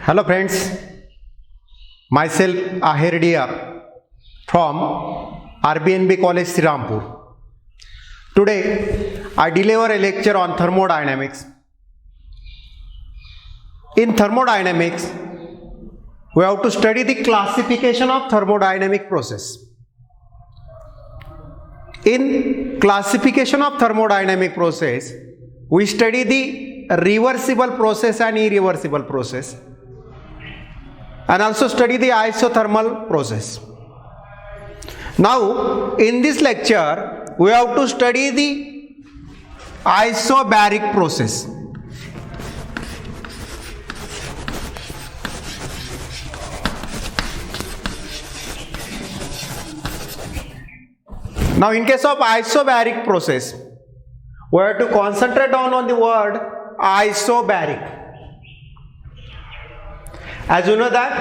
Hello friends, myself Ahir Dia from RBNB College Srirampur. Today I deliver a lecture on thermodynamics. In thermodynamics, we have to study the classification of thermodynamic process. In classification of thermodynamic process, we study the reversible process and irreversible process, and also study the isothermal process. Now, in this lecture, we have to study the isobaric process. Now, in case of isobaric process, we have to concentrate on the word isobaric. As you know that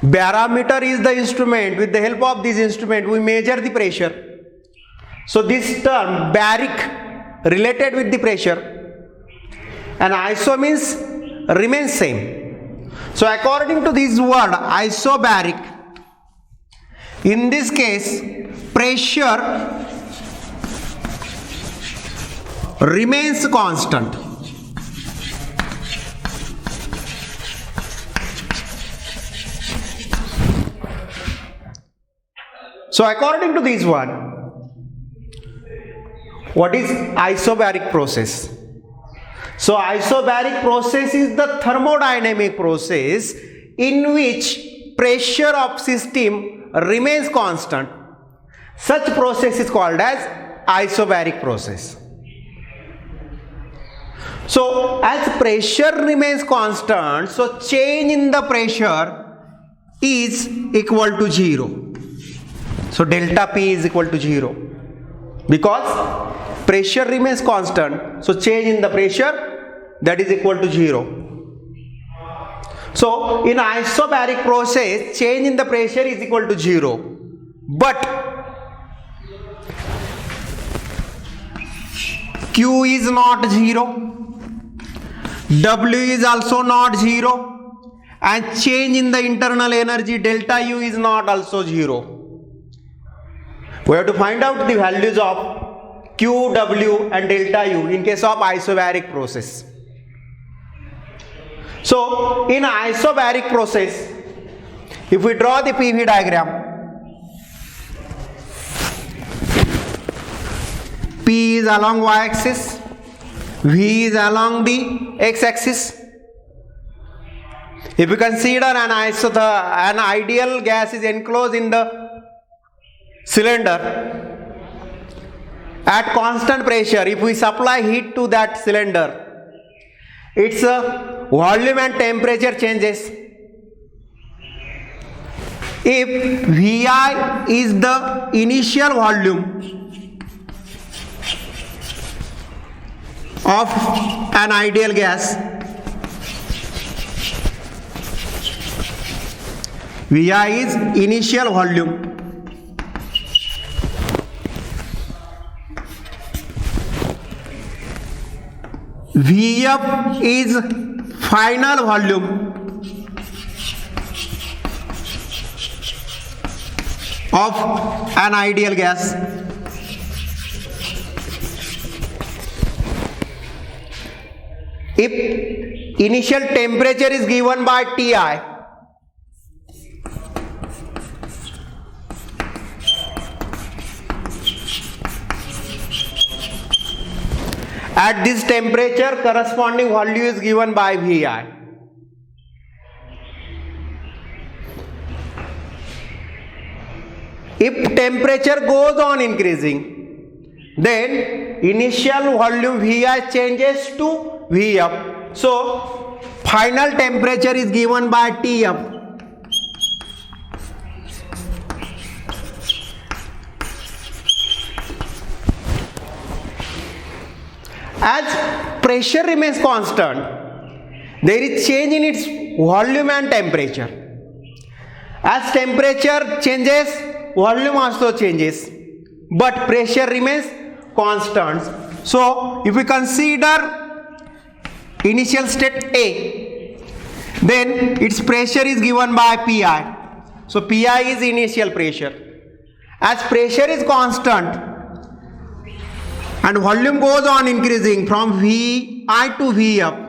barometer is the instrument. With the help of this instrument, we measure the pressure. So this term baric related with the pressure, and iso means remains same. So according to this word isobaric, in this case pressure remains constant. So according to this one, what is isobaric process? So isobaric process is the thermodynamic process in which pressure of system remains constant. Such process is called as isobaric process. So as pressure remains constant, so change in the pressure is equal to 0. So delta P is equal to 0 because pressure remains constant, so change in the pressure, that is equal to 0. So in isobaric process, change in the pressure is equal to 0, but Q is not 0, W is also not 0, and change in the internal energy delta U is not also 0. We have to find out the values of Q, W and delta U in case of isobaric process. So in isobaric process, if we draw the PV diagram, P is along y-axis, V is along the x-axis. If you consider an ideal gas is enclosed in the cylinder at constant pressure, if we supply heat to that cylinder, its volume and temperature changes. If Vi is the initial volume of an ideal gas, Vi is initial volume, Vf is final volume of an ideal gas. If initial temperature is given by Ti, at this temperature corresponding value is given by Vi. If temperature goes on increasing, then initial volume Vi changes to Vf. So final temperature is given by Tf. As pressure remains constant, there is change in its volume and temperature. As temperature changes, volume also changes, but pressure remains constant. So if we consider initial state A, Then its pressure is given by Pi. So Pi is initial pressure. As pressure is constant and volume goes on increasing from Vi to Vf,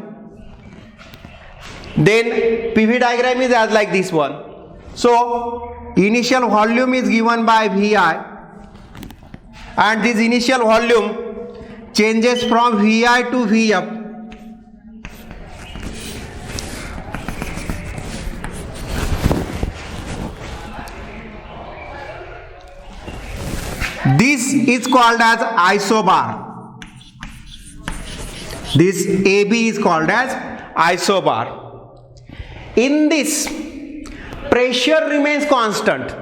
then PV diagram is as like this one. So initial volume is given by Vi, and this initial volume changes from Vi to Vf. This is called as isobar. This AB is called as isobar. In this, pressure remains constant,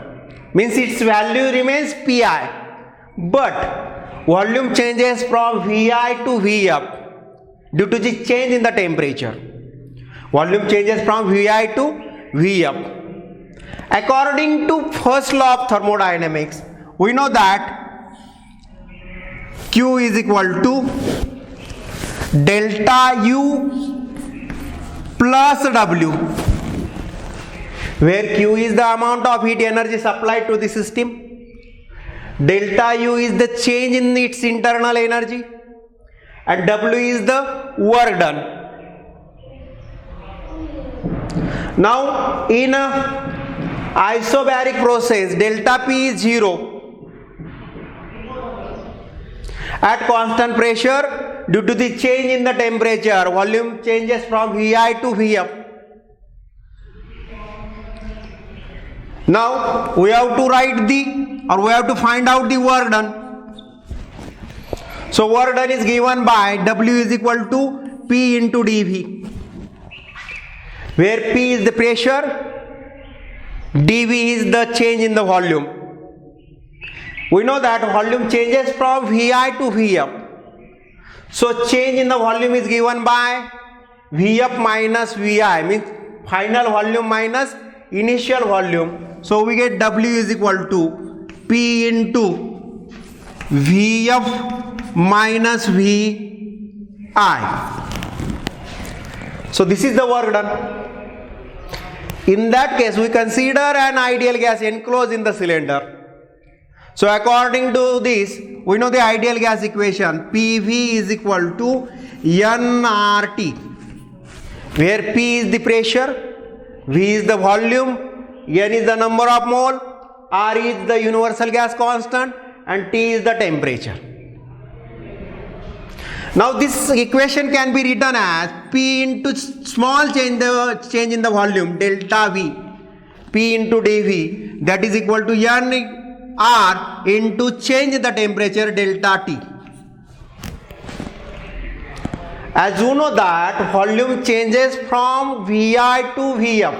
means its value remains Pi, but volume changes from Vi to Vf due to the change in the temperature. Volume changes from Vi to Vf. According to first law of thermodynamics, we know that Q is equal to delta U plus W, where Q is the amount of heat energy supplied to the system, delta U is the change in its internal energy, and W is the work done. Now in a isobaric process, delta P is 0 at constant pressure. Due to the change in the temperature, volume changes from Vi to Vf. Now we have to we have to find out the work done. So work done is given by W is equal to P into dV, where P is the pressure, dV is the change in the volume. We know that volume changes from Vi to Vf. So change in the volume is given by Vf minus Vi, means final volume minus initial volume. So we get W is equal to P into Vf minus Vi. So this is the work done. In that case, we consider an ideal gas enclosed in the cylinder. So according to this, we know the ideal gas equation, PV is equal to nRT, where P is the pressure, V is the volume, N is the number of mole, R is the universal gas constant, and T is the temperature. Now this equation can be written as P into small change in the volume, delta V, P into dV, that is equal to N R into change in the temperature, delta T. As you know that volume changes from Vi to Vf.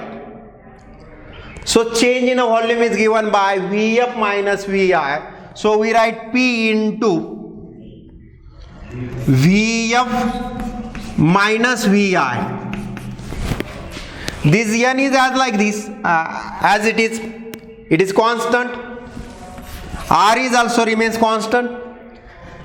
So change in a volume is given by Vf minus Vi. So we write P into Vf minus Vi. This N is as like this, as it is constant. R is also remains constant.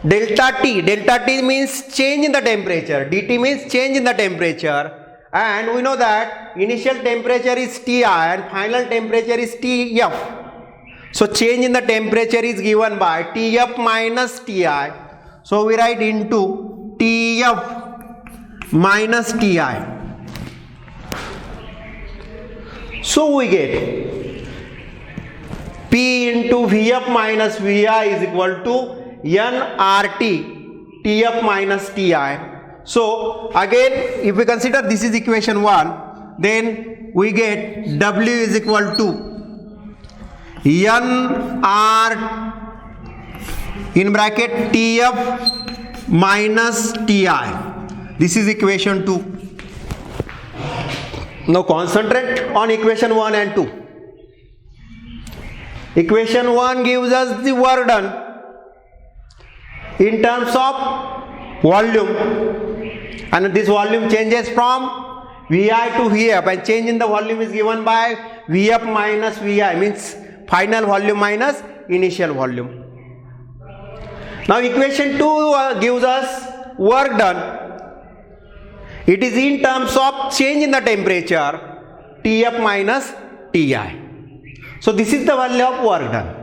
Delta T means change in the temperature, dt means change in the temperature, and we know that initial temperature is Ti and final temperature is Tf. So change in the temperature is given by Tf minus Ti. So we write into Tf minus Ti. So we get P into Vf minus Vi is equal to nRT Tf minus Ti. So again, if we consider this is equation 1, then we get W is equal to nR in bracket Tf minus Ti. This is equation 2. Now concentrate on equation 1 and 2. Equation 1 gives us the work done in terms of volume, and this volume changes from Vi to Vf, and change in the volume is given by Vf minus Vi, means final volume minus initial volume. Now equation 2 gives us work done It is in terms of change in the temperature, Tf minus Ti. So this is the value of work done.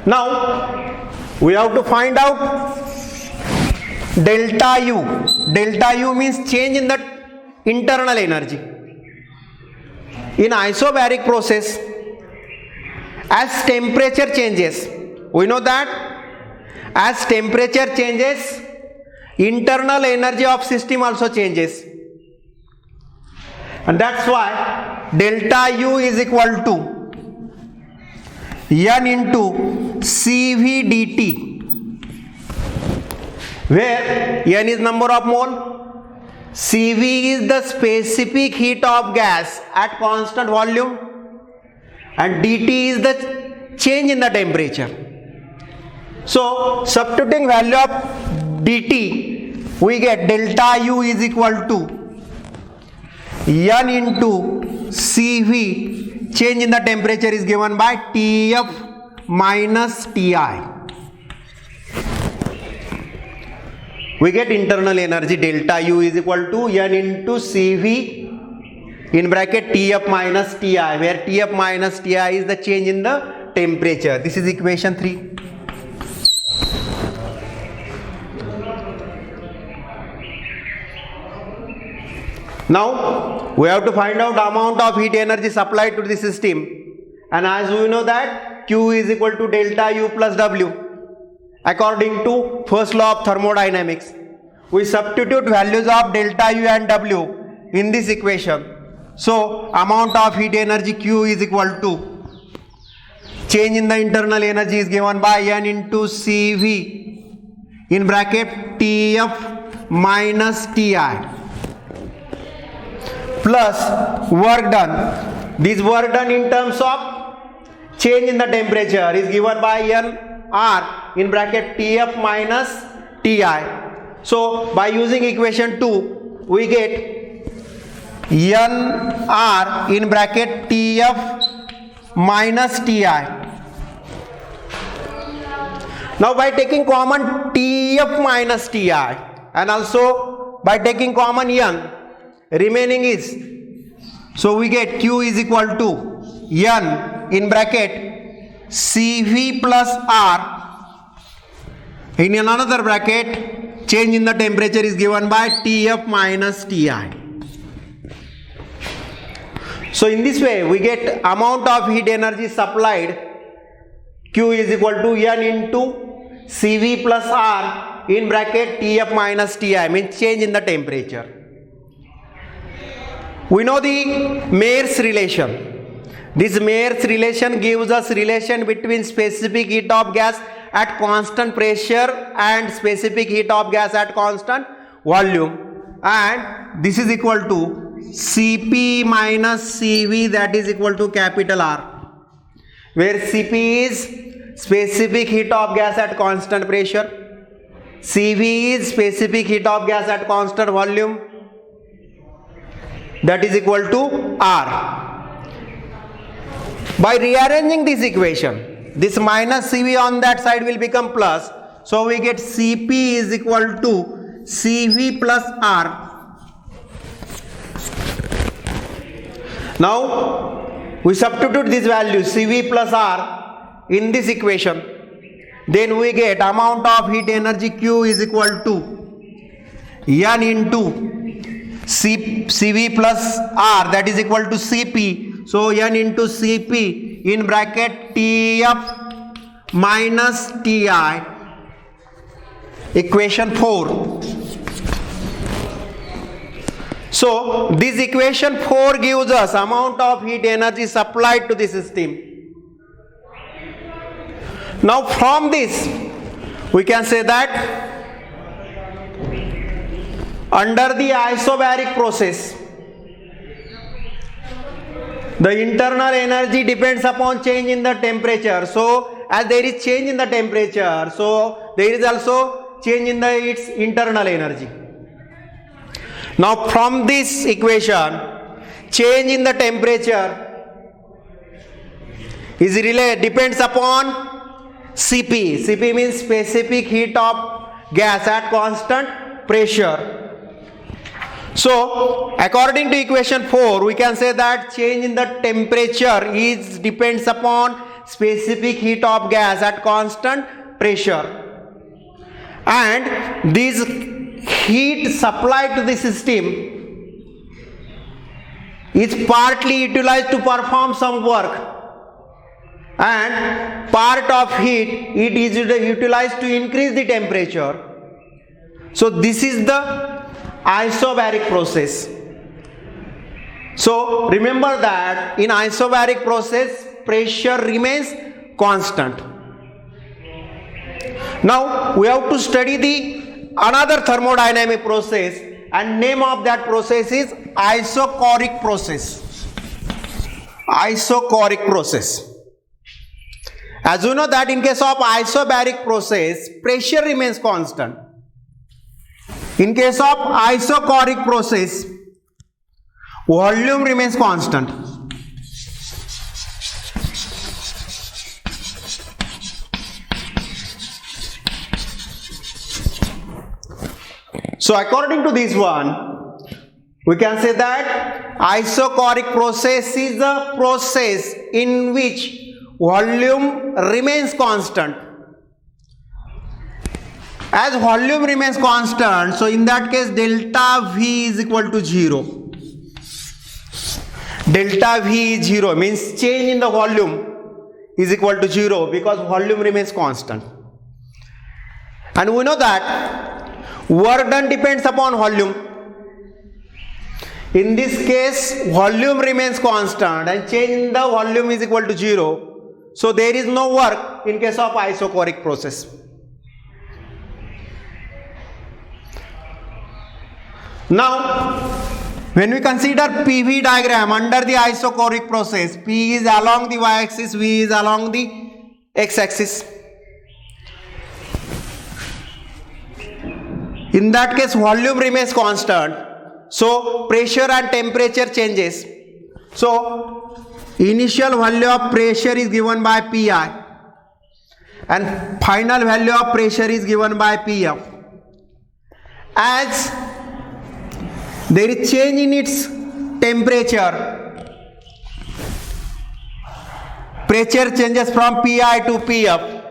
Now we have to find out delta U. Delta U means change in the internal energy. In isobaric process, as temperature changes, we know that as temperature changes, internal energy of system also changes. And that's why delta U is equal to N into CV dt, where N is number of mole, CV is the specific heat of gas at constant volume, and dt is the change in the temperature. So substituting value of dt, we get delta U is equal to N into CV, change in the temperature is given by Tf minus Ti. We get internal energy delta U is equal to N into CV in bracket Tf minus Ti, where Tf minus Ti is the change in the temperature. This is equation 3. Now we have to find out amount of heat energy supplied to the system, and as we know that Q is equal to delta U plus W according to first law of thermodynamics. We substitute values of delta U and W in this equation. So amount of heat energy Q is equal to change in the internal energy is given by N into CV in bracket Tf minus Ti plus work done. This work done in terms of change in the temperature is given by Nr in bracket Tf minus Ti. So by using equation 2, we get Nr in bracket Tf minus Ti. Now by taking common Tf minus Ti and also by taking common N, remaining is, so we get Q is equal to N in bracket CV plus R, in another bracket change in the temperature is given by Tf minus Ti. So in this way we get amount of heat energy supplied, Q is equal to N into CV plus R in bracket Tf minus Ti, means change in the temperature. We know the Mayer's relation. This Mayer's relation gives us relation between specific heat of gas at constant pressure and specific heat of gas at constant volume, and this is equal to Cp minus Cv, that is equal to capital R, where Cp is specific heat of gas at constant pressure, Cv is specific heat of gas at constant volume, that is equal to R. By rearranging this equation, this minus Cv on that side will become plus, so we get Cp is equal to Cv plus R. Now we substitute this value Cv plus R in this equation, then we get amount of heat energy Q is equal to N into Cv plus R, that is equal to Cp, so N into Cp in bracket Tf minus Ti, equation 4. So this equation 4 gives us amount of heat energy supplied to the system. Now from this we can say that under the isobaric process, the internal energy depends upon change in the temperature. So as there is change in the temperature, so there is also change in its internal energy. Now from this equation, change in the temperature is depends upon Cp. Cp means specific heat of gas at constant pressure. So according to equation 4, we can say that change in the temperature is depends upon specific heat of gas at constant pressure, and this heat supplied to the system is partly utilized to perform some work, and part of heat it is utilized to increase the temperature. So this is the isobaric process. So remember that in isobaric process pressure remains constant. Now we have to study the another thermodynamic process, and name of that process is isochoric process. Isochoric process. As you know that in case of isobaric process pressure remains constant. In case of isochoric process, volume remains constant. So according to this one, we can say that isochoric process is a process in which volume remains constant. As volume remains constant, so in that case delta V is equal to 0. Delta V is 0 means change in the volume is equal to 0 because volume remains constant. And we know that work done depends upon volume. In this case volume remains constant and change in the volume is equal to 0. So there is no work in case of isochoric process. Now, when we consider PV diagram under the isochoric process, P is along the y-axis, V is along the x-axis. In that case, volume remains constant. So, pressure and temperature changes. So, initial value of pressure is given by Pi and final value of pressure is given by Pf. As there is change in its temperature, pressure changes from Pi to Pf,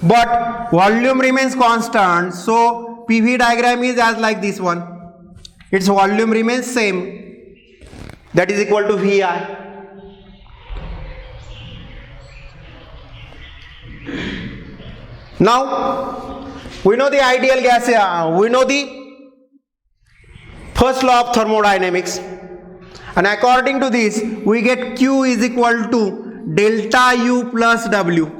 but volume remains constant. So PV diagram is as like this one. Its volume remains same, that is equal to Vi. Now we know the ideal gas, we know the first law of thermodynamics, and according to this we get Q is equal to delta U plus W.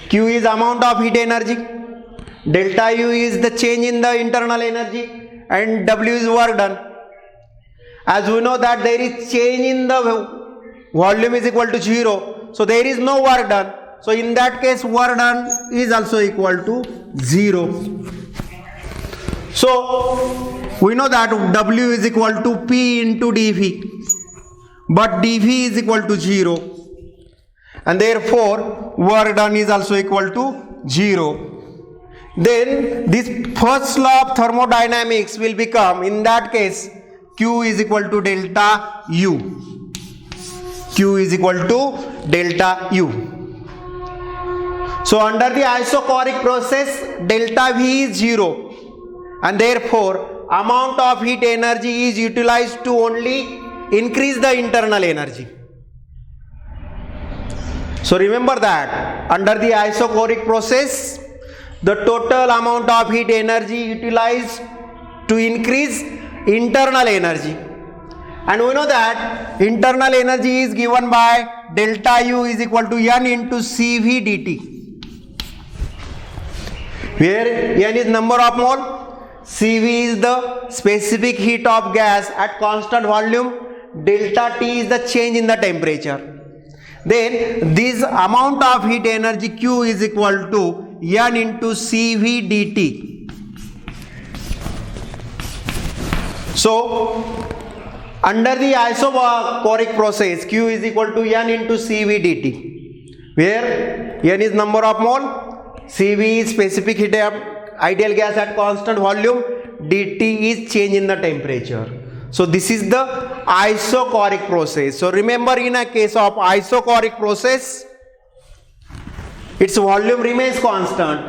Q is amount of heat energy, delta U is the change in the internal energy, and W is work done. As we know that there is change in the volume is equal to 0, so there is no work done. So in that case work done is also equal to 0. So we know that W is equal to P into dV, but dV is equal to 0, and therefore work done is also equal to 0. Then this first law of thermodynamics will become, in that case, Q is equal to delta U. Q is equal to delta U. So under the isochoric process delta V is 0. And therefore amount of heat energy is utilized to only increase the internal energy. So remember that under the isochoric process the total amount of heat energy utilized to increase internal energy, and we know that internal energy is given by delta U is equal to N into Cv dt, where N is number of mole, Cv is the specific heat of gas at constant volume, delta T is the change in the temperature. Then this amount of heat energy Q is equal to N into Cv dt. So under the isochoric process Q is equal to N into Cv dt, where N is number of mole, Cv is specific heat of ideal gas at constant volume, dT is change in the temperature. So this is the isochoric process. So remember, in a case of isochoric process, its volume remains constant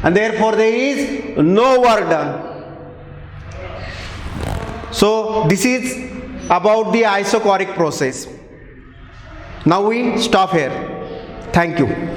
and therefore there is no work done. So this is about the isochoric process. Now we stop here. Thank you.